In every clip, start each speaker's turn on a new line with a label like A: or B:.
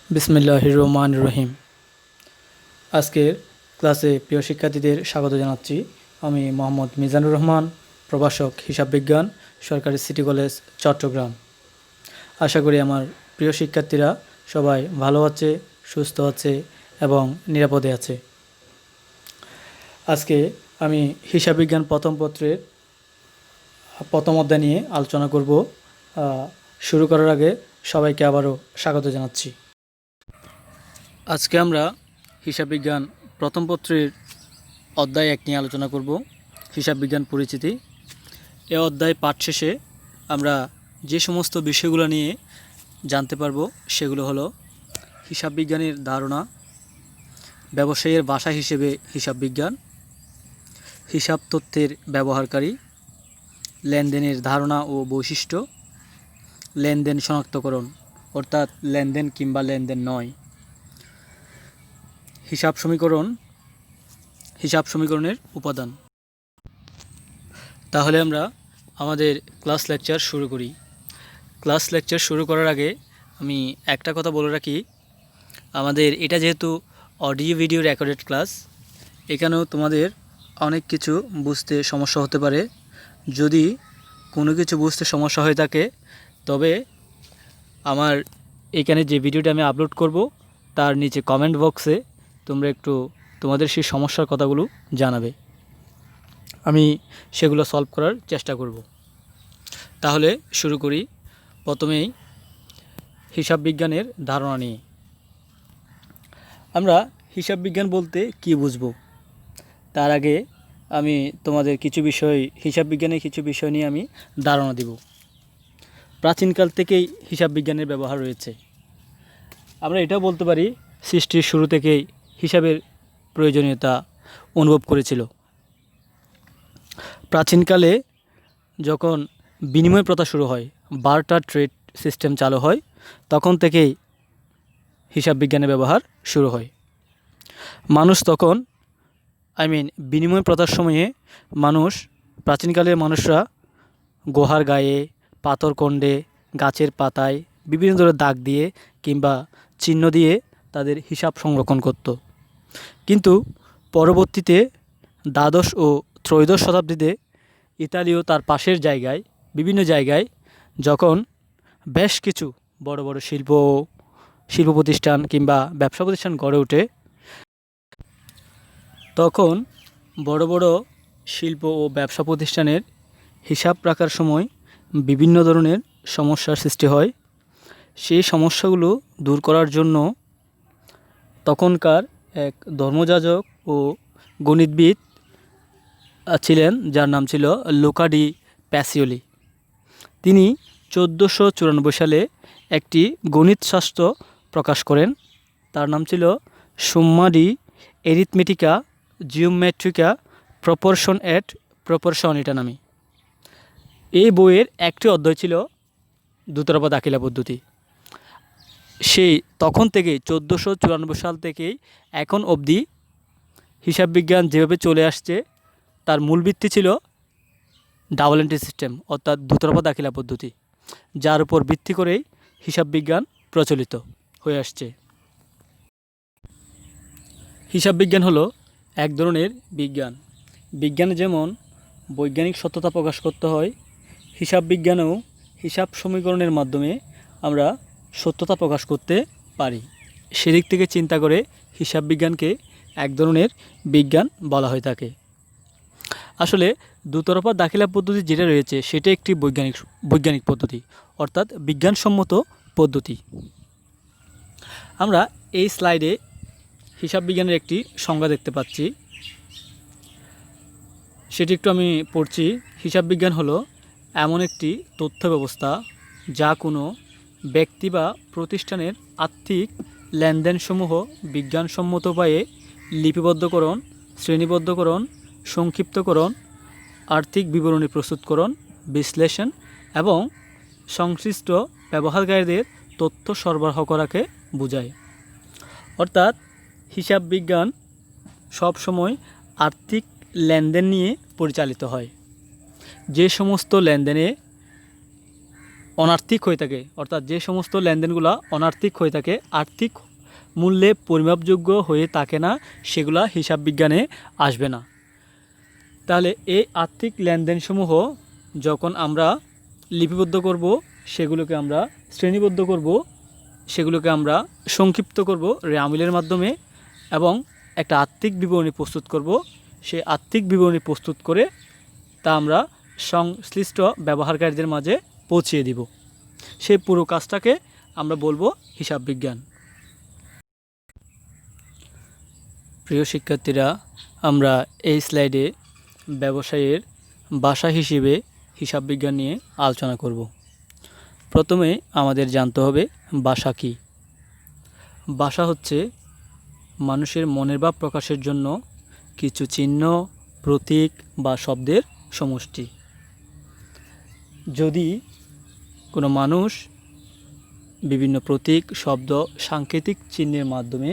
A: বিসমিল্লাহির রহমানির রহিম। আজকের ক্লাসে প্রিয় শিক্ষার্থীদের স্বাগত জানাচ্ছি। আমি মোহাম্মদ মিজানুর রহমান, প্রভাষক হিসাব বিজ্ঞান, সরকারি সিটি কলেজ, চট্টগ্রাম। আশা করি আমার প্রিয় শিক্ষার্থীরা সবাই ভালো আছে, সুস্থ আছে এবং নিরাপদে আছে। আজকে আমি হিসাব বিজ্ঞান প্রথম পত্রের প্রথম অধ্যায় নিয়ে আলোচনা করব। শুরু করার আগে সবাইকে আবারও স্বাগত জানাচ্ছি। আজকে আমরা হিসাব বিজ্ঞান প্রথম পত্রের অধ্যায় 1 নিয়ে আলোচনা করব, হিসাব বিজ্ঞান পরিচিতি। এই অধ্যায় পাঠ শেষে আমরা যে সমস্ত বিষয়গুলো নিয়ে জানতে পারবো সেগুলো হলো হিসাব বিজ্ঞানের ধারণা, ব্যবসায়ের ভাষা হিসেবে হিসাব বিজ্ঞান, হিসাব তথ্যের ব্যবহারকারী, লেনদেনের ধারণা ও বৈশিষ্ট্য, লেনদেন শনাক্তকরণ অর্থাৎ লেনদেন কিংবা লেনদেন নয়, হিসাব সমীকরণের উপাদান। তাহলে আমরা আমাদের ক্লাস লেকচার শুরু করি। ক্লাস লেকচার শুরু করার আগে আমি একটা কথা বলে রাখি, আমাদের এটা যেহেতু অডিও ভিডিও রেকর্ডেড ক্লাস, এখানেও তোমাদের অনেক কিছু বুঝতে সমস্যা হতে পারে। যদি কোনো কিছু বুঝতে সমস্যা হয়ে থাকে তবে আমার এখানে যে ভিডিওটা আমি আপলোড করব তার নিচে কমেন্ট বক্সে তোমরা একটু তোমাদের সেই সমস্যার কথাগুলো জানাবে, আমি সেগুলো সলভ করার চেষ্টা করব। তাহলে শুরু করি। প্রথমেই হিসাব বিজ্ঞানের ধারণা নিয়ে। আমরা হিসাব বিজ্ঞান বলতে কি বুঝব তার আগে আমি তোমাদের হিসাব বিজ্ঞানের কিছু বিষয় নিয়ে আমি ধারণা দিব। প্রাচীনকাল থেকেই হিসাব বিজ্ঞানের ব্যবহার রয়েছে। আমরা এটাও বলতে পারি সৃষ্টির শুরু থেকেই হিসাবের প্রয়োজনীয়তা অনুভব করেছিল। প্রাচীনকালে যখন বিনিময় প্রথা শুরু হয়, বার্টার ট্রেড সিস্টেম চালু হয়, তখন থেকেই হিসাব বিজ্ঞানের ব্যবহার শুরু হয়। মানুষ তখন বিনিময় প্রথার সময়ে প্রাচীনকালের মানুষরা গুহার গায়ে, পাথরকুণ্ডে, গাছের পাতায় বিভিন্ন ধরনের দাগ দিয়ে কিংবা চিহ্ন দিয়ে তাদের হিসাব সংরক্ষণ করত। কিন্তু পরবর্তীতে দ্বাদশ ও ত্রয়োদশ শতাব্দীতে ইতালি ও তার পাশের বিভিন্ন জায়গায় যখন বেশ কিছু বড় বড় শিল্প প্রতিষ্ঠান কিংবা ব্যবসা প্রতিষ্ঠান গড়ে ওঠে, তখন বড় বড় শিল্প ও ব্যবসা প্রতিষ্ঠানের হিসাব রাখার সময় বিভিন্ন ধরনের সমস্যার সৃষ্টি হয়। সেই সমস্যাগুলো দূর করার জন্য তখনকার এক ধর্মযাজক ও গণিতবিদ ছিলেন, যার নাম ছিল লুকা ডি প্যাসিওলি। তিনি 1494 সালে একটি গণিতশাস্ত্র প্রকাশ করেন। তার নাম ছিল সুম্মা ডি এরিথমেটিকা জিওমেট্রিকা প্রপোর্শন এট প্রপোর্শনিটা নামে। এই বইয়ের একটি অধ্যায় ছিল দ্রুততরফা দাখিলা পদ্ধতি। সেই তখন থেকে 1494 সাল থেকেই এখন অবধি হিসাব বিজ্ঞান যেভাবে চলে আসছে তার মূল ভিত্তি ছিল ডাবল এন্ট্রি সিস্টেম অর্থাৎ দ্রুততরফা দাখিলা পদ্ধতি, যার উপর ভিত্তি করেই হিসাব বিজ্ঞান প্রচলিত হয়ে আসছে। হিসাব বিজ্ঞান হলো এক ধরনের বিজ্ঞানে যেমন বৈজ্ঞানিক সত্যতা প্রকাশ করতে হয়, হিসাব বিজ্ঞানেও হিসাব সমীকরণের মাধ্যমে আমরা সত্যতা প্রকাশ করতে পারি। সেদিক থেকে চিন্তা করে হিসাব বিজ্ঞানকে এক ধরনের বিজ্ঞান বলা হয়ে থাকে। আসলে দুতরফা দাখিলা পদ্ধতি যেটা রয়েছে সেটা একটি বৈজ্ঞানিক পদ্ধতি অর্থাৎ বিজ্ঞানসম্মত পদ্ধতি। আমরা এই স্লাইডে হিসাব বিজ্ঞানের একটি সংজ্ঞা দেখতে পাচ্ছি, সেটি একটু আমি পড়ছি। হিসাব বিজ্ঞান হলো এমন একটি তথ্য ব্যবস্থা যা কোনো ব্যক্তি বা প্রতিষ্ঠানের আর্থিক লেনদেনসমূহ বিজ্ঞানসম্মত উপায়ে লিপিবদ্ধকরণ, শ্রেণীবদ্ধকরণ, সংক্ষিপ্তকরণ, আর্থিক বিবরণী প্রস্তুতকরণ, বিশ্লেষণ এবং সংশ্লিষ্ট ব্যবহারকারীদের তথ্য সরবরাহ করাকে বোঝায়। অর্থাৎ হিসাব বিজ্ঞান সবসময় আর্থিক লেনদেন নিয়ে পরিচালিত হয়। যে সমস্ত লেনদেনে অনার্থিক হয়ে থাকে, অর্থাৎ যে সমস্ত লেনদেনগুলো অনার্থিক হয়ে থাকে, আর্থিক মূল্যে পরিমাপযোগ্য হয়ে থাকে না, সেগুলা হিসাব বিজ্ঞানে আসবে না। তাহলে এই আর্থিক লেনদেনসমূহ যখন আমরা লিপিবদ্ধ করব, সেগুলোকে আমরা শ্রেণীবদ্ধ করব, সেগুলোকে আমরা সংক্ষিপ্ত করব রেয়ামিলের মাধ্যমে এবং একটা আর্থিক বিবরণী প্রস্তুত করব। সেই আর্থিক বিবরণী প্রস্তুত করে তা আমরা সংশ্লিষ্ট ব্যবহারকারীদের মাঝে পৌঁছিয়ে দিব। সেই পুরো কাজটাকে আমরা বলবো হিসাব বিজ্ঞান। প্রিয় শিক্ষার্থীরা, আমরা এই স্লাইডে ব্যবসায়ের ভাষা হিসেবে হিসাব বিজ্ঞান নিয়ে আলোচনা করব। প্রথমে আমাদের জানতে হবে ভাষা কী। ভাষা হচ্ছে মানুষের মনের ভাব প্রকাশের জন্য কিছু চিহ্ন, প্রতীক বা শব্দের সমষ্টি। যদি কোনো মানুষ বিভিন্ন প্রতীক, শব্দ, সাংকেতিক চিহ্নের মাধ্যমে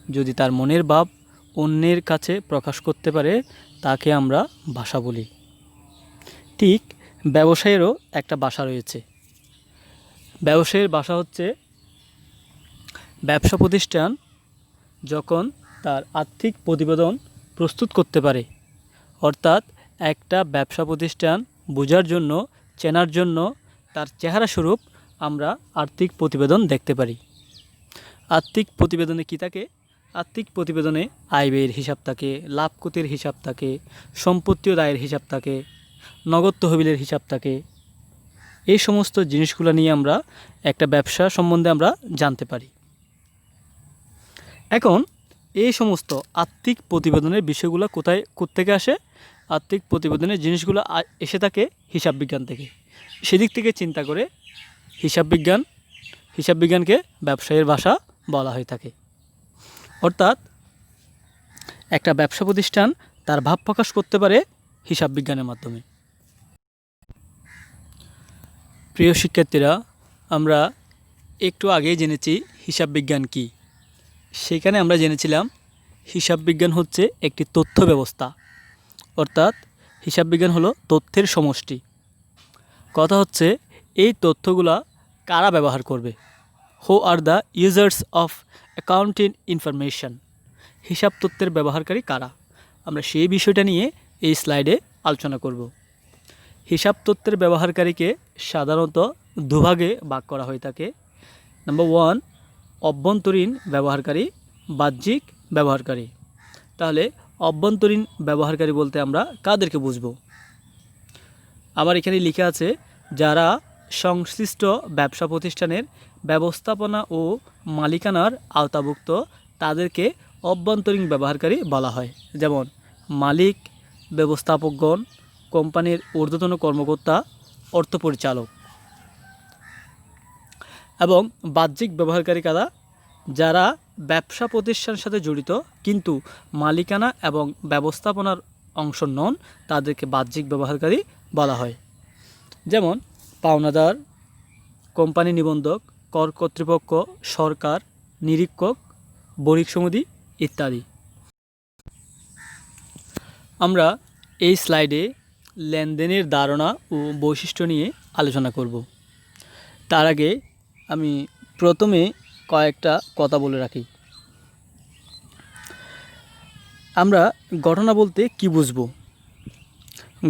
A: যদি তার মনের ভাব অন্যের কাছে প্রকাশ করতে পারে, তাকে আমরা ভাষা বলি। ঠিক ব্যবসায়েরও একটা ভাষা রয়েছে। ব্যবসায়ের ভাষা হচ্ছে ব্যবসা প্রতিষ্ঠান যখন তার আর্থিক প্রতিবেদন প্রস্তুত করতে পারে, অর্থাৎ একটা ব্যবসা প্রতিষ্ঠান বোঝার জন্য, চেনার জন্য তার চেহারা স্বরূপ আমরা আর্থিক প্রতিবেদন দেখতে পারি। আর্থিক প্রতিবেদনে কী থাকে? আর্থিক প্রতিবেদনে আয় ব্যয়ের হিসাব থাকে, লাভ ক্ষতির হিসাব থাকে, সম্পত্তি ও দায়ের হিসাব থাকে, নগদ তহবিলের হিসাব থাকে। এই সমস্ত জিনিসগুলো নিয়ে আমরা একটা ব্যবসা সম্বন্ধে আমরা জানতে পারি। এখন এই সমস্ত আর্থিক প্রতিবেদনের বিষয়গুলো কোত্থেকে আসে? আর্থিক প্রতিবেদনের জিনিসগুলো এসে থাকে হিসাব বিজ্ঞান থেকে। সেদিক থেকে চিন্তা করে হিসাব বিজ্ঞানকে ব্যবসায়ের ভাষা বলা হয়ে থাকে। অর্থাৎ একটা ব্যবসা প্রতিষ্ঠান তার ভাব প্রকাশ করতে পারে হিসাব বিজ্ঞানের মাধ্যমে। প্রিয় শিক্ষার্থীরা, আমরা একটু আগেই জেনেছি হিসাব বিজ্ঞান কী। সেখানে আমরা জেনেছিলাম হিসাব বিজ্ঞান হচ্ছে একটি তথ্য ব্যবস্থা, অর্থাৎ হিসাব বিজ্ঞান হলো তথ্যের সমষ্টি। কথা হচ্ছে এই তথ্যগুলা কারা ব্যবহার করবে? Who are the users of accounting information. হিসাব তথ্যের ব্যবহারকারী কারা? আমরা সেই বিষয়টা নিয়ে এই স্লাইডে আলোচনা করব। হিসাব তথ্যের ব্যবহারকারীকে সাধারণত দুভাগে ভাগ করা হয়ে থাকে। নাম্বার 1, অভ্যন্তরীণ ব্যবহারকারী, বাহ্যিক ব্যবহারকারী। তাহলে অভ্যন্তরীণ ব্যবহারকারী বলতে আমরা কাদেরকে বুঝব? আবার এখানে লেখা আছে যারা সংশ্লিষ্ট ব্যবসা প্রতিষ্ঠানের ব্যবস্থাপনা ও মালিকানার আওতাভুক্ত, তাদেরকে অভ্যন্তরীণ ব্যবহারকারী বলা হয়। যেমন মালিক, ব্যবস্থাপকগণ, কোম্পানির ঊর্ধ্বতন কর্মকর্তা, অর্থ পরিচালক। এবং বাহ্যিক ব্যবহারকারী কারা? যারা ব্যবসা প্রতিষ্ঠানের সাথে জড়িত কিন্তু মালিকানা এবং ব্যবস্থাপনার অংশ নন, তাদেরকে বাহ্যিক ব্যবহারকারী বলা হয়। যেমন পাওনাদার, কোম্পানি নিবন্ধক, কর কর্তৃপক্ষ, সরকার, নিরীক্ষক, বণিক সমিতি ইত্যাদি। আমরা এই স্লাইডে লেনদেনের ধারণা ও বৈশিষ্ট্য নিয়ে আলোচনা করব। তার আগে আমি প্রথমে কয়েকটা কথা বলে রাখি। আমরা ঘটনা বলতে কি বুঝব?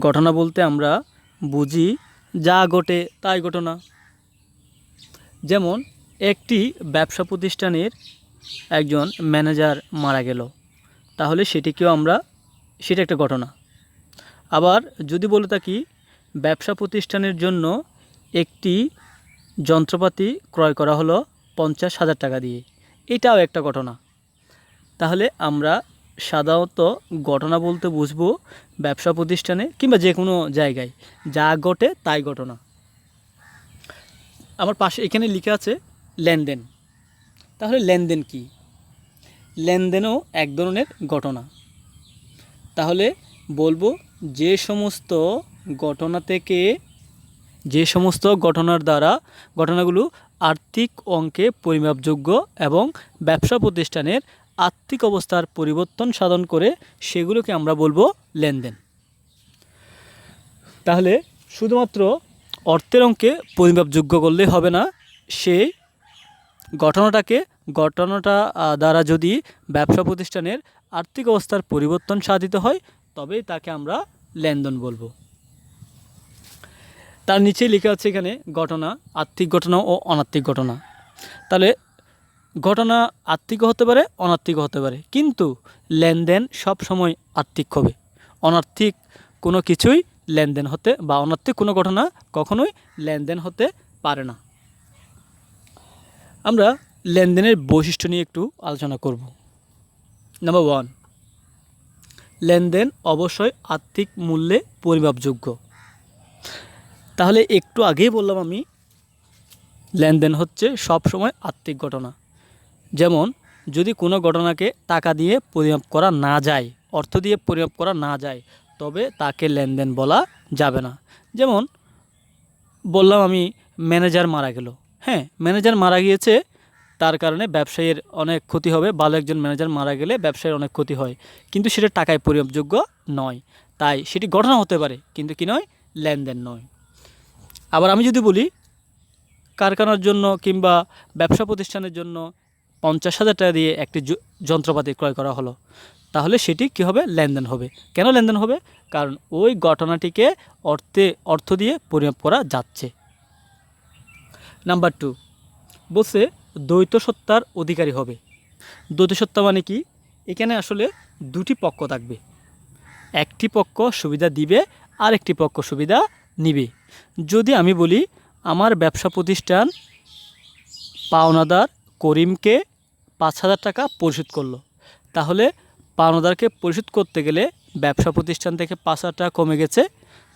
A: ঘটনা বলতে আমরা বুঝি যা ঘটে তাই ঘটনা। যেমন একটি ব্যবসা প্রতিষ্ঠানের একজন ম্যানেজার মারা গেল, তাহলে সেটা একটা ঘটনা। আবার যদি বলে থাকি ব্যবসা প্রতিষ্ঠানের জন্য একটি যন্ত্রপাতি ক্রয় করা হলো 50,000 টাকা দিয়ে, এটাও একটা ঘটনা। তাহলে আমরা সাধারণত ঘটনা বলতে বুঝবো ব্যবসা প্রতিষ্ঠানে কিংবা যে কোনো জায়গায় যা ঘটে তাই ঘটনা। আমার পাশে এখানে লেখা আছে লেনদেন। তাহলে লেনদেন কি? লেনদেনও এক ধরনের ঘটনা। তাহলে বলবো যে সমস্ত ঘটনার দ্বারা ঘটনাগুলো আর্থিক অঙ্কে পরিমাপযোগ্য এবং ব্যবসা প্রতিষ্ঠানের আর্থিক অবস্থার পরিবর্তন সাধন করে, সেগুলোকে আমরা বলবো লেনদেন। তাহলে শুধুমাত্র অর্থের অঙ্কে পরিমাপযোগ্য করলেই হবে না, সেই ঘটনাটা দ্বারা যদি ব্যবসা প্রতিষ্ঠানের আর্থিক অবস্থার পরিবর্তন সাধিত হয় তবেই তাকে আমরা লেনদেন বলবো। তার নিচেই লেখা আছে এখানে ঘটনা, আর্থিক ঘটনা ও অনার্থিক ঘটনা। তাহলে ঘটনা আর্থিক হতে পারে, অনার্থিক হতে পারে, কিন্তু লেনদেন সব সময় আর্থিক হবে। অনার্থিক কোনো কিছুই লেনদেন হতে বা অনার্থিক কোনো ঘটনা কখনোই লেনদেন হতে পারে না। আমরা লেনদেনের বৈশিষ্ট্য নিয়ে একটু আলোচনা করব। নাম্বার 1, লেনদেন অবশ্যই আর্থিক মূল্যে পরিমাপযোগ্য। তাহলে একটু আগেই বললাম আমি, লেনদেন হচ্ছে সব সময় আর্থিক ঘটনা। যেমন যদি কোনো ঘটনাকে টাকা দিয়ে পরিমাপ করা না যায়, অর্থ দিয়ে পরিমাপ করা না যায়, তবে তাকে লেনদেন বলা যাবে না। যেমন বললাম আমি, ম্যানেজার মারা গেল। হ্যাঁ, ম্যানেজার মারা গিয়েছে, তার কারণে ব্যবসায়ীর অনেক ক্ষতি হবে। ভালো একজন ম্যানেজার মারা গেলে ব্যবসায়ীর অনেক ক্ষতি হয়, কিন্তু সেটা টাকায় পরিমাপযোগ্য নয়। তাই সেটি ঘটনা হতে পারে, কিন্তু কি নয়, লেনদেন নয়। আবার আমি যদি বলি, কারখানার জন্য কিংবা ব্যবসা প্রতিষ্ঠানের জন্য 50,000 টাকা দিয়ে একটি যন্ত্রপাতি ক্রয় করা হলো, তাহলে সেটি কী হবে, লেনদেন হবে। কেন লেনদেন হবে? কারণ ওই ঘটনাটিকে অর্থ দিয়ে পরিমাপ করা যাচ্ছে। নাম্বার 2, বলছে দ্বৈত সত্তার অধিকারী হবে। দ্বৈত সত্তা মানে কি? এখানে আসলে দুটি পক্ষ থাকবে, একটি পক্ষ সুবিধা দিবে আর একটি পক্ষ সুবিধা নিবে। যদি আমি বলি আমার ব্যবসা প্রতিষ্ঠান পাওনাদার করিমকে 5,000 টাকা পরিশোধ করলো, তাহলে পাওনাদারকে পরিশোধ করতে গেলে ব্যবসা প্রতিষ্ঠান থেকে 5,000 টাকা কমে গেছে,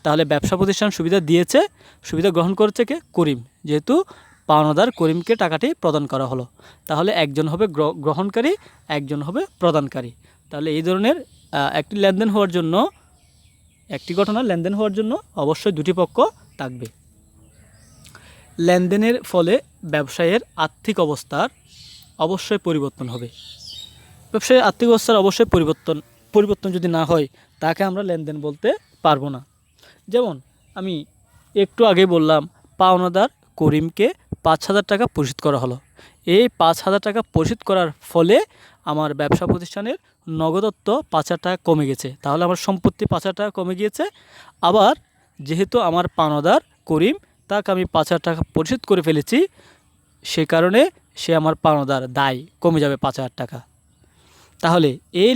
A: তাহলে ব্যবসা প্রতিষ্ঠান সুবিধা দিয়েছে, সুবিধা গ্রহণ করেছে কে? করিম। যেহেতু পাওনাদার করিমকে টাকাটি প্রদান করা হলো, তাহলে একজন হবে গ্রহণকারী, একজন হবে প্রদানকারী। তাহলে এই ধরনের একটি লেনদেন হওয়ার জন্য, একটি ঘটনা লেনদেন হওয়ার জন্য অবশ্যই দুটি পক্ষ থাকবে। লেনদেনের ফলে ব্যবসায়ের আর্থিক অবস্থার অবশ্যই পরিবর্তন হবে। ব্যবসায়ের আর্থিক অবস্থার অবশ্যই পরিবর্তন যদি না হয়, তাকে আমরা লেনদেন বলতে পারবো না। যেমন আমি একটু আগে বললাম, পাওনাদার করিমকে 5,000 টাকা পরিশোধ করা হলো। এই 5,000 টাকা পরিশোধ করার ফলে আমার ব্যবসা প্রতিষ্ঠানের নগদত্ব 5,000 টাকা কমে গেছে, তাহলে আমার সম্পত্তি 5,000 টাকা কমে গিয়েছে। আবার যেহেতু আমার পাওনাদার করিম, তাকে আমি 5,000 টাকা পরিশোধ করে ফেলেছি, সে কারণে সে আমার পাওনাদার, দায় কমে যাবে 5,000 টাকা। তাহলে এই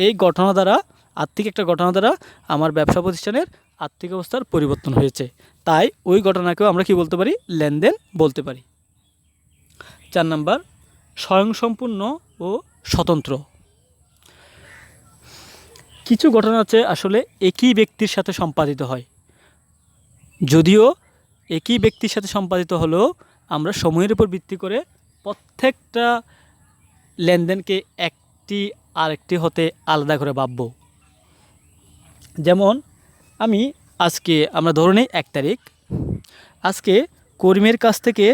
A: এই ঘটনা দ্বারা, আর্থিক একটা ঘটনা দ্বারা আমার ব্যবসা প্রতিষ্ঠানের আর্থিক অবস্থার পরিবর্তন হয়েছে, তাই ওই ঘটনাকেও আমরা কি বলতে পারি, লেনদেন বলতে পারি। 4 নাম্বার, স্বয়ংসম্পূর্ণ ও স্বতন্ত্র। কিছু ঘটনা আছে আসলে একই ব্যক্তির সাথে সম্পাদিত হয়, যদিও একই ব্যক্তির সাথে সম্পাদিত হলেও আমরা সময়ের উপর ভিত্তি করে প্রত্যেকটা লেনদেনকে একটি আরেকটি হতে আলাদা করে ভাবব। যেমন আমরা ধরে নিই 1 তারিখ, আজকে কর্মীর কাছ থেকে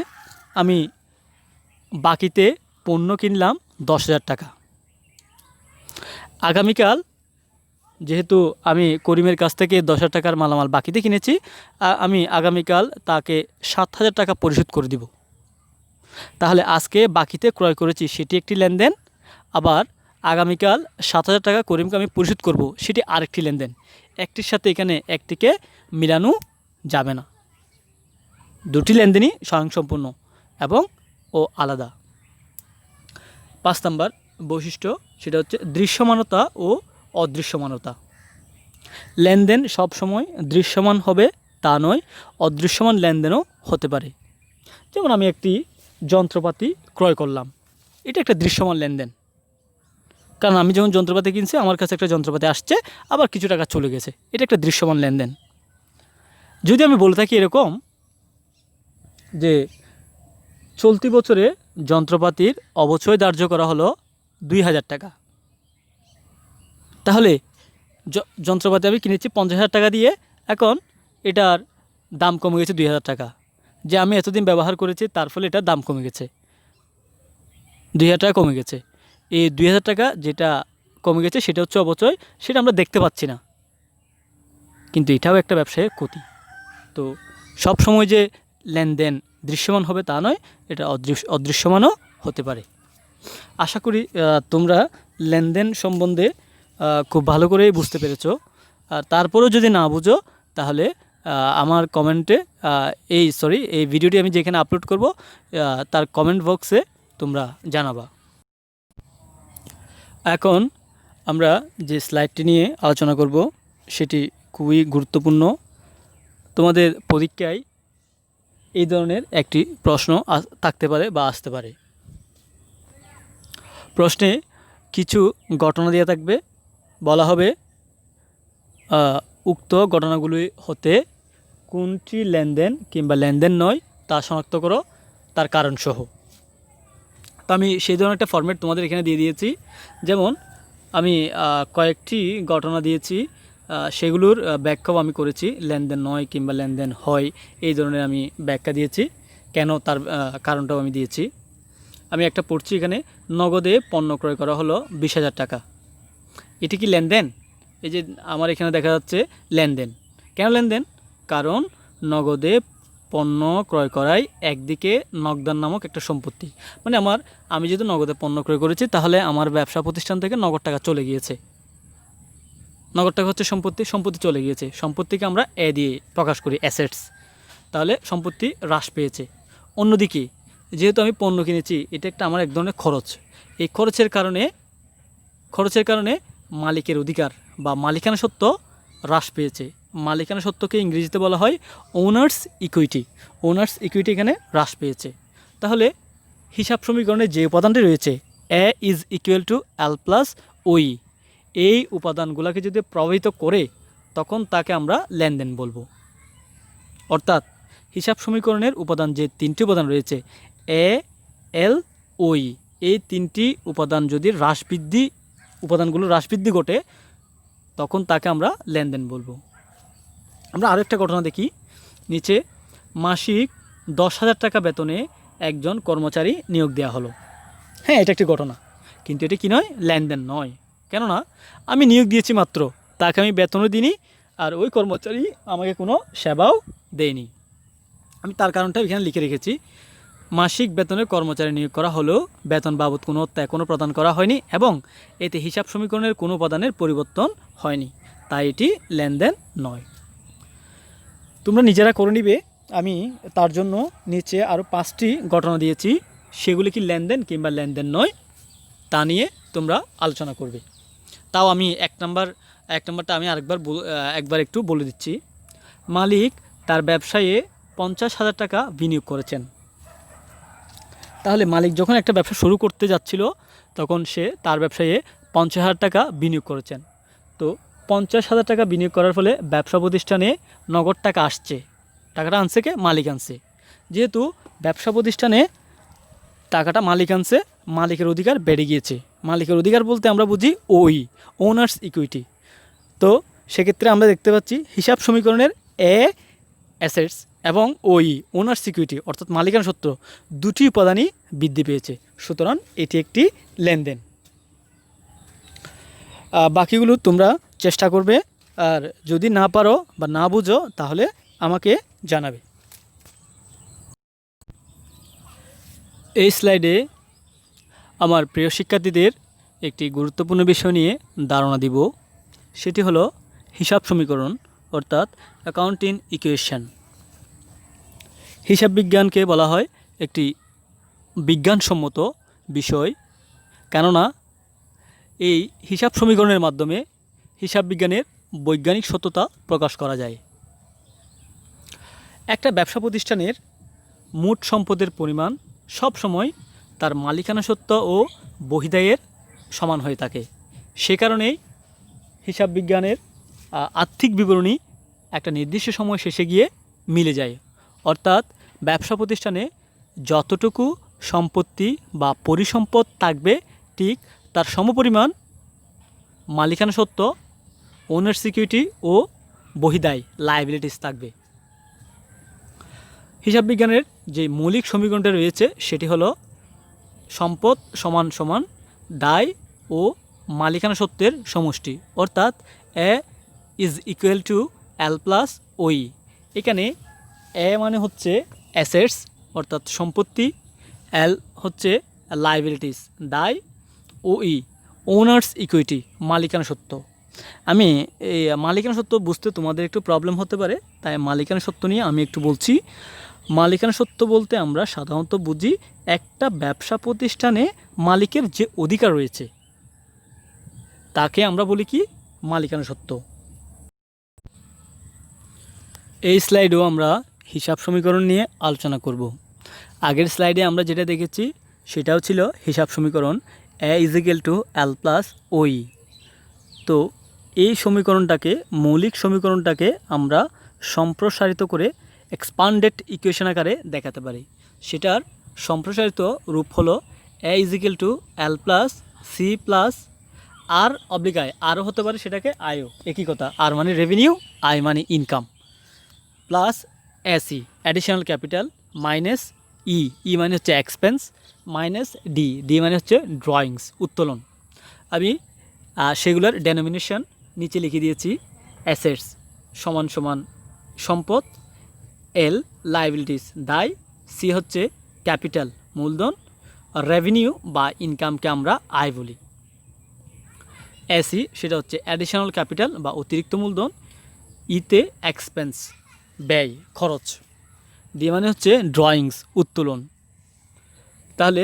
A: আমি বাকিতে পণ্য কিনলাম 10,000 টাকা। আগামীকাল যেহেতু আমি করিমের কাছ থেকে 10,000 টাকার মালামাল বাকিতে কিনেছি, আমি আগামীকাল তাকে 7,000 টাকা পরিশোধ করে দিব। তাহলে আজকে বাকিতে ক্রয় করেছি, সেটি একটি লেনদেন। আবার আগামীকাল 7,000 টাকা করিমকে আমি পরিশোধ করব, সেটি আরেকটি লেনদেন। একটির সাথে এখানে একটিকে মিলানো যাবে না। দুটি লেনদেনই স্বয়ংসম্পূর্ণ এবং আলাদা। 5 নাম্বার বৈশিষ্ট্য, সেটা হচ্ছে দৃশ্যমানতা ও অদৃশ্যমানতা। লেনদেন সবসময় দৃশ্যমান হবে তা নয়, অদৃশ্যমান লেনদেনও হতে পারে। যেমন আমি একটি যন্ত্রপাতি ক্রয় করলাম, এটা একটা দৃশ্যমান লেনদেন, কারণ আমি যখন যন্ত্রপাতি কিনছি আমার কাছে একটা যন্ত্রপাতি আসছে, আবার কিছু টাকা চলে গেছে, এটা একটা দৃশ্যমান লেনদেন। যদি আমি বলে থাকি এরকম যে চলতি বছরে যন্ত্রপাতির অবচয় ধার্য করা হলো 2,000 টাকা, তাহলে যন্ত্রপাতি আমি কিনেছি 50,000 টাকা দিয়ে, এখন এটার দাম কমে গেছে 2,000 টাকা। যে আমি এতদিন ব্যবহার করেছি তার ফলে এটার দাম কমে গেছে, 2,000 টাকা কমে গেছে। এই 2,000 টাকা যেটা কমে গেছে সেটা হচ্ছে অবচয়, সেটা আমরা দেখতে পাচ্ছি না, কিন্তু এটাও একটা ব্যবসায়ের ক্ষতি। তো সব সময় যে লেনদেন দৃশ্যমান হবে তা নয়, এটা অদৃশ্যমানও হতে পারে। আশা করি তোমরা লেনদেন সম্বন্ধে খুব ভালো করেই বুঝতে পেরেছো। আর তারপরেও যদি না বুঝো তাহলে আমার কমেন্টে এই ভিডিওটি আমি যেখানে আপলোড করব তার কমেন্ট বক্সে তোমরা জানাবা। এখন আমরা যে স্লাইডটি নিয়ে আলোচনা করব সেটি খুবই গুরুত্বপূর্ণ। তোমাদের পরীক্ষায় এই ধরনের একটি প্রশ্ন থাকতে পারে বা আসতে পারে। প্রশ্নে কিছু ঘটনা দেওয়া থাকবে, বলা হবে উক্ত ঘটনাগুলি হতে কোনটি লেনদেন কিংবা লেনদেন নয় তা শনাক্ত করো তার কারণসহ। তো আমি সেই ধরনের একটা ফরম্যাট তোমাদের এখানে দিয়ে দিয়েছি। যেমন আমি কয়েকটি ঘটনা দিয়েছি, সেগুলোর ব্যাখ্যাও আমি করেছি। লেনদেন নয় কিংবা লেনদেন হয় এই ধরনের আমি ব্যাখ্যা দিয়েছি, কেন তার কারণটাও আমি দিয়েছি। আমি একটা পড়ছি এখানে, নগদে পণ্য ক্রয় করা হলো 20,000 টাকা। এটি কি লেনদেন? এই যে আমার এখানে দেখা যাচ্ছে লেনদেন। কেন লেনদেন? কারণ নগদে পণ্য ক্রয় করাই একদিকে নগদান নামক একটা সম্পত্তি, মানে আমি যেহেতু নগদে পণ্য ক্রয় করেছি তাহলে আমার ব্যবসা প্রতিষ্ঠান থেকে নগদ টাকা চলে গিয়েছে। নগদ টাকা হচ্ছে সম্পত্তি চলে গিয়েছে। সম্পত্তিকে আমরা এ দিয়ে প্রকাশ করি, অ্যাসেটস। তাহলে সম্পত্তি হ্রাস পেয়েছে। অন্যদিকে যেহেতু আমি পণ্য কিনেছি, এটা একটা আমার এক ধরনের খরচ। এই খরচের কারণে মালিকের অধিকার বা মালিকানা সত্ত্ব হ্রাস পেয়েছে। মালিকানা সত্ত্বকে ইংরেজিতে বলা হয় ওনার্স ইকুইটি। ওনার্স ইকুইটি এখানে হ্রাস পেয়েছে। তাহলে হিসাব সমীকরণে যে উপাদানটি রয়েছে A is equal to L plus OE, এই উপাদানগুলোকে যদি প্রভাবিত করে তখন তাকে আমরা লেনদেন বলবো। অর্থাৎ হিসাব সমীকরণের উপাদান যে তিনটি উপাদান রয়েছে এ, এল, ওই, এই তিনটি উপাদান যদি উপাদানগুলো হ্রাস বৃদ্ধি ঘটে তখন তাকে আমরা লেনদেন বলবো। আমরা আরও একটা ঘটনা দেখি নিচে, মাসিক 10,000 টাকা বেতনে একজন কর্মচারী নিয়োগ দেওয়া হলো। হ্যাঁ, এটা একটি ঘটনা, কিন্তু এটা কি নয়? লেনদেন নয়। কেননা আমি নিয়োগ দিয়েছি মাত্র, তাকে আমি বেতনও দিইনি, আর ওই কর্মচারী আমাকে কোনো সেবাও দেয়নি। আমি তার কারণটা এখানে লিখে রেখেছি। মাসিক বেতনে কর্মচারী নিয়োগ করা হলেও বেতন বাবদ কোনো অর্থ প্রদান করা হয়নি এবং এতে হিসাব সমীকরণের কোনো উপাদানের পরিবর্তন হয়নি, তাই এটি লেনদেন নয়। তোমরা নিজেরা করে নিবে। আমি তার জন্য নিচে আরও 5টি ঘটনা দিয়েছি, সেগুলি কি লেনদেন কিংবা লেনদেন নয় তা নিয়ে তোমরা আলোচনা করবে। তাও আমি এক নাম্বারটা আমি একবার একটু বলে দিচ্ছি। মালিক তার ব্যবসায়ে 50,000 টাকা বিনিয়োগ করেছেন। তাহলে মালিক যখন একটা ব্যবসা শুরু করতে যাচ্ছিল তখন সে তার ব্যবসায়ে 50,000 টাকা বিনিয়োগ করেছেন। তো 50,000 টাকা বিনিয়োগ করার ফলে ব্যবসা প্রতিষ্ঠানে নগদ টাকা আসছে। টাকাটা আনছে কে? মালিক আনছে। যেহেতু ব্যবসা প্রতিষ্ঠানে টাকাটা মালিক আনছে, মালিকের অধিকার বেড়ে গিয়েছে। মালিকের অধিকার বলতে আমরা বুঝি ওনার্স ইকুইটি। তো সেক্ষেত্রে আমরা দেখতে পাচ্ছি হিসাব সমীকরণের এ অ্যাসেটস এবং ওনার্স ইকুইটি অর্থাৎ মালিকানা সত্ত্ব দুটি উপাদানই বৃদ্ধি পেয়েছে। সুতরাং এটি একটি লেনদেন। বাকিগুলো তোমরা চেষ্টা করবে, আর যদি না পারো বা না বুঝো তাহলে আমাকে জানাবে। এই স্লাইডে আমার প্রিয় শিক্ষার্থীদের একটি গুরুত্বপূর্ণ বিষয় নিয়ে ধারণা দিব, সেটি হলো হিসাব সমীকরণ অর্থাৎ অ্যাকাউন্টিং ইকুয়েশন। হিসাব বিজ্ঞানকে বলা হয় একটি বিজ্ঞানসম্মত বিষয়, কেননা এই হিসাব সমীকরণের মাধ্যমে হিসাব বিজ্ঞানের বৈজ্ঞানিক সত্যতা প্রকাশ করা যায়। একটা ব্যবসা প্রতিষ্ঠানের মোট সম্পদের পরিমাণ সব সময় তার মালিকানা সত্ত্ব ও বহিদায়ের সমান হয়ে থাকে। সে কারণেই হিসাব বিজ্ঞানের আর্থিক বিবরণী একটা নির্দিষ্ট সময় শেষে গিয়ে মিলে যায়। অর্থাৎ ব্যবসা প্রতিষ্ঠানে যতটুকু সম্পত্তি বা পরিসম্পদ থাকবে ঠিক তার সমপরিমাণ মালিকানা সত্ত্ব, ওনার সিকিউরিটি ও বহিদায় লায়াবিলিটিস থাকবে। হিসাব বিজ্ঞানের যে মৌলিক সমীকরণটা রয়েছে সেটি হলো সম্পদ সমান সমান দায় ও মালিকানা সত্ত্বের সমষ্টি, অর্থাৎ A is equal to L plus OE. এখানে এ মানে হচ্ছে অ্যাসেটস অর্থাৎ সম্পত্তি, এল হচ্ছে লাইবিলিটিস, দায়, ও ই ওনার্স ইকুইটি মালিকানা সত্ত্ব। আমি এই মালিকানা সত্ত্ব বুঝতে তোমাদের একটু প্রবলেম হতে পারে, তাই মালিকানা সত্ত্ব নিয়ে আমি একটু বলছি। মালিকানা সত্ত্ব বলতে আমরা সাধারণত বুঝি একটা ব্যবসা প্রতিষ্ঠানে মালিকের যে অধিকার রয়েছে তাকে আমরা বলি কি মালিকানা সত্ত্ব। এই স্লাইডেও আমরা হিসাব সমীকরণ নিয়ে আলোচনা করব। আগের স্লাইডে আমরা যেটা দেখেছি সেটাও ছিল হিসাব সমীকরণ A is equal to L plus OE. তো এই সমীকরণটাকে মৌলিক সমীকরণটাকে আমরা সম্প্রসারিত করে এক্সপান্ডেড ইকুয়েশন আকারে দেখাতে পারি। সেটার সম্প্রসারিত রূপ হলো A is equal to L plus C plus R oblique I, আরও হতে পারে সেটাকে আইও, একই কথা। আর মানে রেভিনিউ, আই মানে income, plus AC additional capital minus E, E মানে হচ্ছে এক্সপেন্স, মাইনাস ডি, ডি মানে হচ্ছে ড্রয়িংস উত্তোলন। আমি সেগুলোর ডেনোমিনেশন নিচে লিখে দিয়েছি। অ্যাসেটস সমান সমান সম্পদ, এল লাইবিলিটিস দায়, সি হচ্ছে ক্যাপিটাল মূলধন, রেভিনিউ বা ইনকামকে আমরা আয় বলি। এসি সেটা হচ্ছে অ্যাডিশনাল ক্যাপিটাল বা অতিরিক্ত মূলধন, ইতে এক্সপেন্স ব্যয় খরচ, ডি মানে হচ্ছে ড্রয়িংস উত্তোলন। তাহলে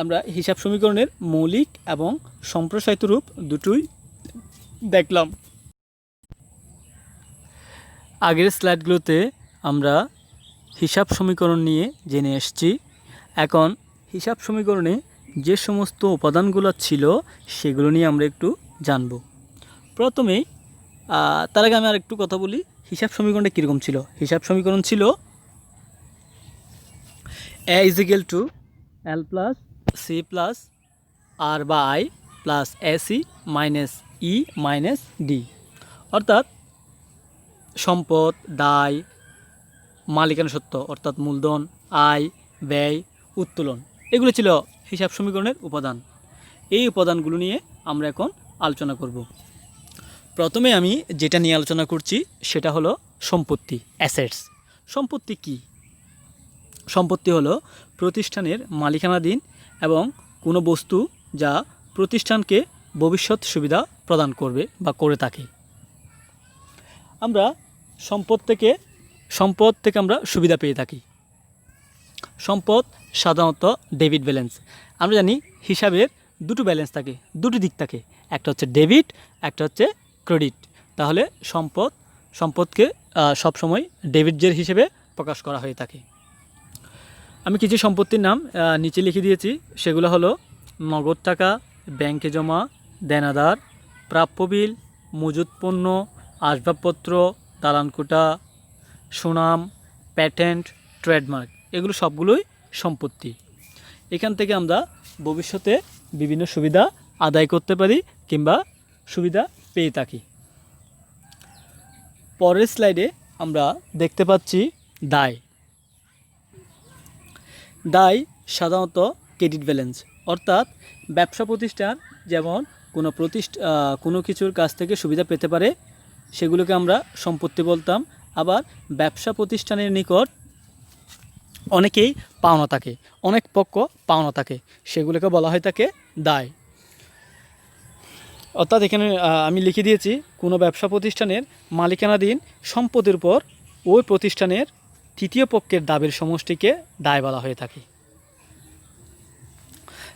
A: আমরা হিসাব সমীকরণের মৌলিক এবং সম্প্রসারিত রূপ দুটোই দেখলাম। আগের স্লাইডগুলোতে আমরা হিসাব সমীকরণ নিয়ে জেনে এসেছি। এখন হিসাব সমীকরণে যে সমস্ত উপাদানগুলো ছিল সেগুলো নিয়ে আমরা একটু জানব। প্রথমেই তার আগে আমি আর একটু কথা বলি, হিসাব সমীকরণটা কীরকম ছিল। হিসাব সমীকরণ ছিল A is equal to L plus C plus R বা I plus AC minus E minus D, অর্থাৎ সম্পদ, দায়, মালিকানা সত্ত্ব অর্থাৎ মূলধন, আয়, ব্যয়, উত্তোলন, এগুলো ছিল হিসাব সমীকরণের উপাদান। এই উপাদানগুলো নিয়ে আমরা এখন আলোচনা করব। প্রথমে আমি যেটা নিয়ে আলোচনা করছি সেটা হলো সম্পত্তি, অ্যাসেটস। সম্পত্তি কি? সম্পত্তি হলো প্রতিষ্ঠানের মালিকানাধীন এবং কোনো বস্তু যা প্রতিষ্ঠানকে ভবিষ্যৎ সুবিধা প্রদান করবে বা করে থাকে। আমরা সম্পদ থেকে আমরা সুবিধা পেয়ে থাকি। সম্পদ সাধারণত ডেবিট ব্যালেন্স। আমরা জানি হিসাবের দুটো ব্যালেন্স থাকে, দুটো দিক থাকে, একটা হচ্ছে ডেবিট, একটা হচ্ছে ক্রেডিট। তাহলে সম্পদকে সবসময় ডেবিটের হিসেবে প্রকাশ করা হয়ে থাকে। আমি কিছু সম্পত্তির নাম নিচে লিখে দিয়েছি। সেগুলো হলো নগদ টাকা, ব্যাংকে জমা, দেনাদার, প্রাপ্য বিল, মজুত পণ্য, আসবাবপত্র, দালানকোঠা, সুনাম, প্যাটেন্ট, ট্রেডমার্ক, এগুলো সবগুলোই সম্পত্তি। এখান থেকে আমরা ভবিষ্যতে বিভিন্ন সুবিধা আদায় করতে পারি কিংবা সুবিধা পেয়ে থাকি। পরের স্লাইডে আমরা দেখতে পাচ্ছি দায়। দায় সাধারণত ক্রেডিট ব্যালেন্স, অর্থাৎ ব্যবসা প্রতিষ্ঠান যেমন কোনো কিছুর কাছ থেকে সুবিধা পেতে পারে সেগুলোকে আমরা সম্পত্তি বলতাম। আবার ব্যবসা প্রতিষ্ঠানের নিকট অনেকেই পাওনা থাকে, অনেক পক্ষ পাওনা থাকে, সেগুলোকে বলা হয় থাকে দায়। অর্থাৎ এখানে আমি লিখে দিয়েছি কোনো ব্যবসা প্রতিষ্ঠানের মালিকানাধীন সম্পদের উপর ওই প্রতিষ্ঠানের তৃতীয় পক্ষের দাবির সমষ্টিকে দায় বলা হয়ে থাকে।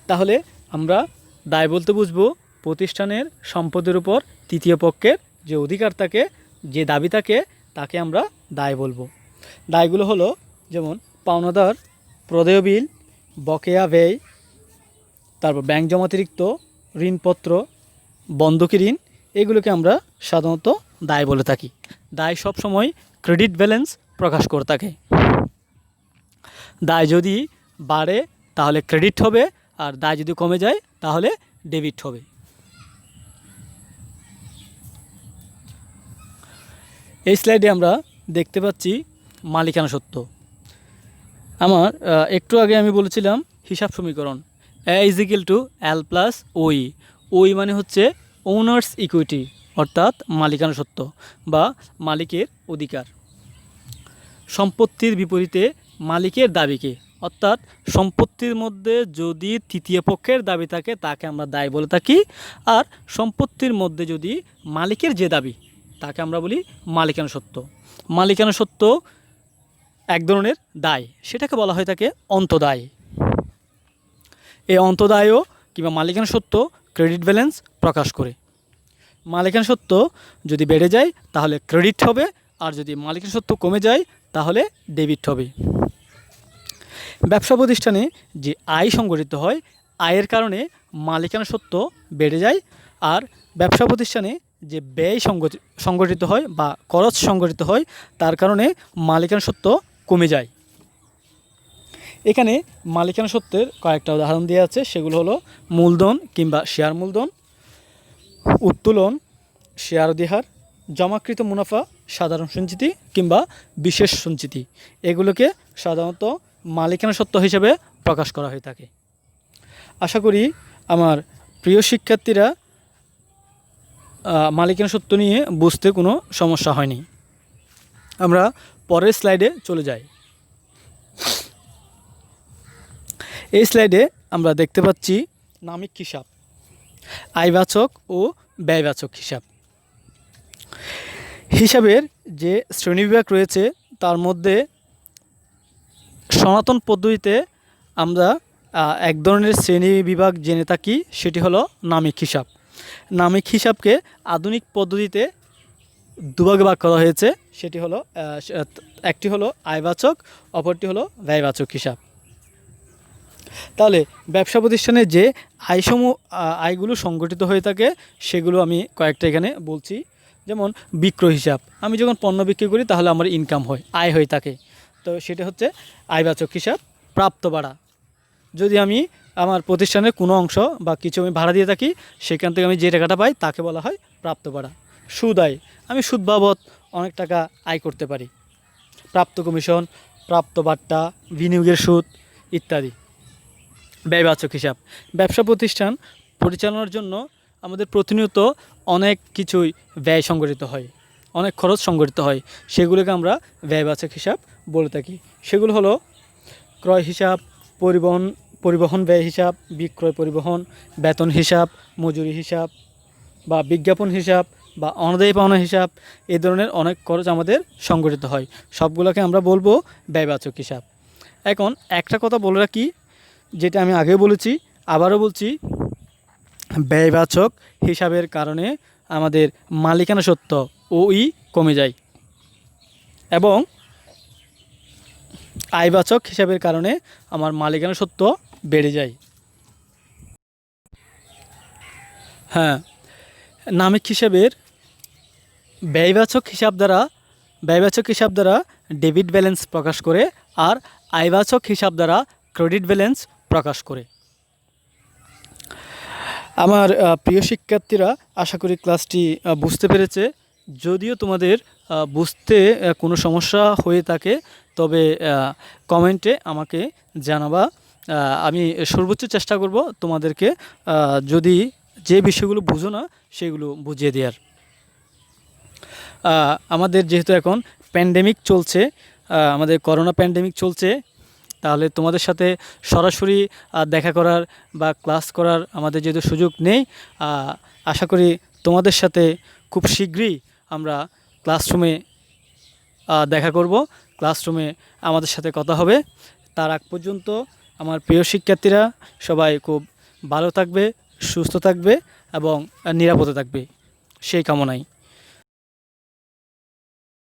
A: তাহলে আমরা দায় বলতে বুঝবো প্রতিষ্ঠানের সম্পদের উপর তৃতীয় পক্ষের যে অধিকার থাকে, যে দাবি থাকে, তাকে আমরা দায় বলবো। দায়গুলো হলো যেমন পাওনাদার, প্রদেয় বিল, বকেয়া ব্যয়, তারপর ব্যাংক জমাতিরিক্ত, ঋণপত্র, বন্ধকি ঋণ, এগুলোকে আমরা সাধারণত দায় বলে থাকি। দায় সবসময় ক্রেডিট ব্যালেন্স প্রকাশ করে থাকে। দায় যদি বাড়ে তাহলে ক্রেডিট হবে, আর দায় যদি কমে যায় তাহলে ডেবিট হবে। এই স্লাইডে আমরা দেখতে পাচ্ছি মালিকানা সত্ত্ব। আমার একটু আগে আমি বলেছিলাম হিসাব সমীকরণ A is equal to L plus OE. OE মানে হচ্ছে ওনার্স ইকুইটি, অর্থাৎ মালিকানা সত্ত্ব বা মালিকের অধিকার। সম্পত্তির বিপরীতে মালিকের দাবিকে, অর্থাৎ সম্পত্তির মধ্যে যদি তৃতীয় পক্ষের দাবি থাকে তাকে আমরা দায় বলে থাকি, আর সম্পত্তির মধ্যে যদি মালিকের যে দাবি তাকে আমরা বলি মালিকানা সত্ত্ব। মালিকানা সত্ত্ব এক ধরনের দায়, সেটাকে বলা হয়ে থাকে অন্তদায়। এই অন্তদায়ও কিংবা মালিকানা সত্ত্ব ক্রেডিট ব্যালেন্স প্রকাশ করে। মালিকানা সত্ত্ব যদি বেড়ে যায় তাহলে ক্রেডিট হবে, আর যদি মালিকানা সত্ত্ব কমে যায় তাহলে ডেবিট হবে। ব্যবসা প্রতিষ্ঠানে যে আয় সংগঠিত হয়, আয়ের কারণে মালিকানা সত্ত্ব বেড়ে যায়, আর ব্যবসা প্রতিষ্ঠানে যে ব্যয় সংগঠিত হয় বা খরচ সংগঠিত হয় তার কারণে মালিকানা সত্ত্ব কমে যায়। এখানে মালিকানা সত্ত্বের কয়েকটা উদাহরণ দেওয়া আছে, সেগুলো হলো মূলধন কিংবা শেয়ার মূলধন, উত্তোলন, শেয়ার অধিহার, জমাকৃত মুনাফা, সাধারণ সঞ্চিতি কিংবা বিশেষ সঞ্চিতি। এগুলোকে সাধারণত মালিকানা সত্ত্ব হিসেবে প্রকাশ করা হয়ে থাকে। আশা করি আমার প্রিয় শিক্ষার্থীরা মালিকানা সত্ত্ব নিয়ে বুঝতে কোনো সমস্যা হয়নি। আমরা পরের স্লাইডে চলে যাই। এই স্লাইডে আমরা দেখতে পাচ্ছি নামিক হিসাব, আয়বাচক ও ব্যয়বাচক হিসাব। হিসাবের যে শ্রেণীবিভাগ রয়েছে তার মধ্যে সনাতন পদ্ধতিতে আমরা এক ধরনের শ্রেণী বিভাগ জেনে থাকি, সেটি হলো নামিক হিসাব। নামিক হিসাবকে আধুনিক পদ্ধতিতে দুভাগে ভাগ করা হয়েছে, সেটি হলো একটি হলো আয়বাচক, অপরটি হলো ব্যয়বাচক হিসাব। তাহলে ব্যবসা প্রতিষ্ঠানে যে আয়গুলো সংগঠিত হয়ে থাকে সেগুলো আমি কয়েকটা এখানে বলছি। যেমন বিক্রয় হিসাব, আমি যখন পণ্য বিক্রি করি তাহলে আমার ইনকাম হয়, আয় হয়ে থাকে, তো সেটা হচ্ছে আয়বাচক হিসাব। প্রাপ্ত ভাড়া, যদি আমি আমার প্রতিষ্ঠানের কোনো অংশ বা কিছু আমি ভাড়া দিয়ে থাকি, সেখান থেকে আমি যে টাকাটা পাই তাকে বলা হয় প্রাপ্ত ভাড়া। সুদ আয়, আমি সুদ বাবদ অনেক টাকা আয় করতে পারি। প্রাপ্ত কমিশন, প্রাপ্ত বাট্টা, বিনিয়োগের সুদ ইত্যাদি। ব্যয়বাচক হিসাব, ব্যবসা প্রতিষ্ঠান পরিচালনার জন্য আমাদের প্রতিনিয়ত অনেক কিছুই ব্যয় সংগঠিত হয়, অনেক খরচ সংগঠিত হয়, সেগুলোকে আমরা ব্যয়বাচক হিসাব বলে থাকি। সেগুলো হলো ক্রয় হিসাব, পরিবহন ব্যয় হিসাব, বিক্রয় পরিবহন, বেতন হিসাব, মজুরি হিসাব বা বিজ্ঞাপন হিসাব বা অনাদায়ী পাওনা হিসাব। এই ধরনের অনেক খরচ আমাদের সংগঠিত হয়, সবগুলোকে আমরা বলবো ব্যয়বাচক হিসাব। এখন একটা কথা বলে রাখি, যেটা আমি আগেও বলেছি আবারও বলছি, ব্যয়বাচক হিসাবের কারণে আমাদের মালিকানা সত্ত্ব ওই কমে যায়, এবং আয়বাচক হিসাবের কারণে আমার মালিকানা সত্ত্ব বেড়ে যায়। হ্যাঁ, নামিক হিসাবের ব্যয়বাচক হিসাব দ্বারা ডেবিট ব্যালেন্স প্রকাশ করে, আর আয়বাচক হিসাব দ্বারা ক্রেডিট ব্যালেন্স প্রকাশ করে। আমার প্রিয় শিক্ষার্থীরা, আশা করি ক্লাসটি বুঝতে পেরেছে। যদিও তোমাদের বুঝতে কোনো সমস্যা হয়ে থাকে তবে কমেন্টে আমাকে জানাবা, আমি সর্বোচ্চ চেষ্টা করব তোমাদেরকে যদি যে বিষয়গুলো বুঝো না সেগুলো বুঝিয়ে দেওয়ার। আমাদের যেহেতু এখন প্যান্ডেমিক চলছে, আমাদের করোনা প্যান্ডেমিক চলছে, তাহলে তোমাদের সাথে সরাসরি দেখা করার বা ক্লাস করার আমাদের যেহেতু সুযোগ নেই, আশা করি তোমাদের সাথে খুব শীঘ্রই আমরা ক্লাসরুমে দেখা করব, ক্লাসরুমে আমাদের সাথে কথা হবে। তার আগ পর্যন্ত আমার প্রিয় শিক্ষার্থীরা সবাই খুব ভালো থাকবে, সুস্থ থাকবে এবং নিরাপদে থাকবে, সেই কামনায়।